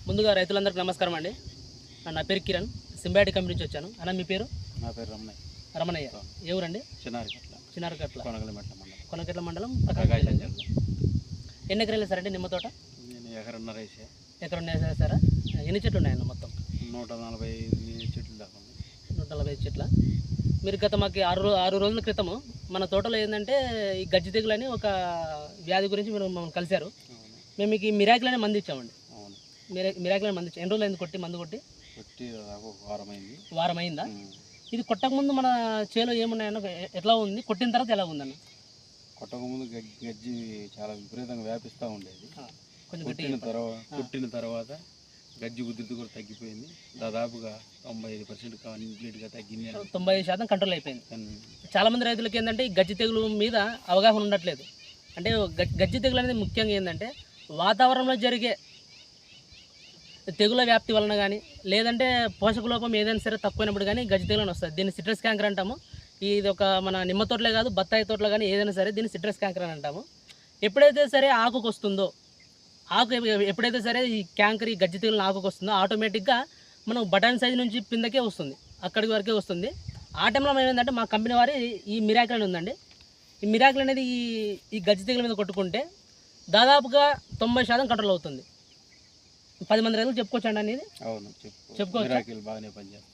ముందుగా రైతులందరికీ నమస్కారం అండి. నా పేరు కిరణ్, సింబాటిక్ కంపెనీ నుంచి వచ్చాను. అన్న మీ పేరు? నా పేరు రమణయ్య. రమణయ్య. ఏ ఊరండి? చిన్నారకట్ల కొనగట్ల మండలం ప్రకాశం జిల్లా. ఎన్ని ఎకరాలు వేసారండి నిమ్మ తోట? నేను ఎకరన్నర వేసా. ఎకరన్నర వేసారా? ఎన్ని చెట్లు ఉన్నాయన్న మొత్తం? 145 చెట్లు దాకా ఉంది. 145 చెట్ల. మీరు గత మాకు 6 రోజుల క్రితము మన తోటలో ఏంటంటే ఈ గజ్జి తెగులని ఒక వ్యాధి గురించి మీరు మమ్మల్ని కలిశారు. మేము మీకు ఈ మిరాకిల్ అనే మంది ఇచ్చామండి. మిరాకిల్ అనే మంది ఇచ్చాం. ఎన్ని రోజులు అయింది మందు కొట్టి? వారం అయిందా? ఇది కొట్టకముందు మన చేలో ఏమున్నాయన్న, ఎట్లా ఉంది, కొట్టిన తర్వాత ఎలా ఉందన్న? కొట్టకముందు గజ్జి చాలా విపరీతంగా వ్యాపిస్తూ ఉండేది. కొంచెం కొట్టిన తర్వాత గజ్జి ఉధృతి కూడా తగ్గిపోయింది. దాదాపుగా 95% కంప్లీట్గా తగ్గింది. 90% కంట్రోల్ అయిపోయింది. చాలామంది రైతులకి ఏంటంటే ఈ గజ్జి తెగులు మీద అవగాహన ఉండట్లేదు. అంటే గజ్జి తెగులు అనేది ముఖ్యంగా ఏంటంటే వాతావరణంలో జరిగే తెగుల వ్యాప్తి వలన కానీ, లేదంటే పోషక లోపం ఏదైనా సరే తక్కువైనప్పుడు కానీ గజ్జి తెగులు వస్తుంది. దీన్ని సిట్రస్ క్యాంకర్ అంటాము. ఇది ఒక మన నిమ్మ తోటలే కాదు, బత్తాయి తోటలో కానీ ఏదైనా సరే దీన్ని సిట్రస్ క్యాంకర్ అని అంటాము. ఎప్పుడైతే సరే ఆకుకు వస్తుందో, ఎప్పుడైతే సరే ఈ క్యాంకర్, ఈ గజ్జి తెగులు ఆకుకు వస్తుందో ఆటోమేటిక్గా మనం బటన్ సైజ్ నుంచి కిందకే వస్తుంది, అక్కడికి వరకే వస్తుంది. ఆ టైంలో మనం ఏంటంటే మా కంపెనీ వారి ఈ మిరాకిల్ అని ఉందండి. ఈ మిరాకిల్ అనేది ఈ గజ్జి తెగుల మీద కొట్టుకుంటే దాదాపుగా 90% కంట్రోల్ అవుతుంది. 10 మంది రైతులు చెప్పుకోవచ్చండి అనేది. అవును, చెప్పుకోవచ్చు. బాగానే పనిచేస్తుంది.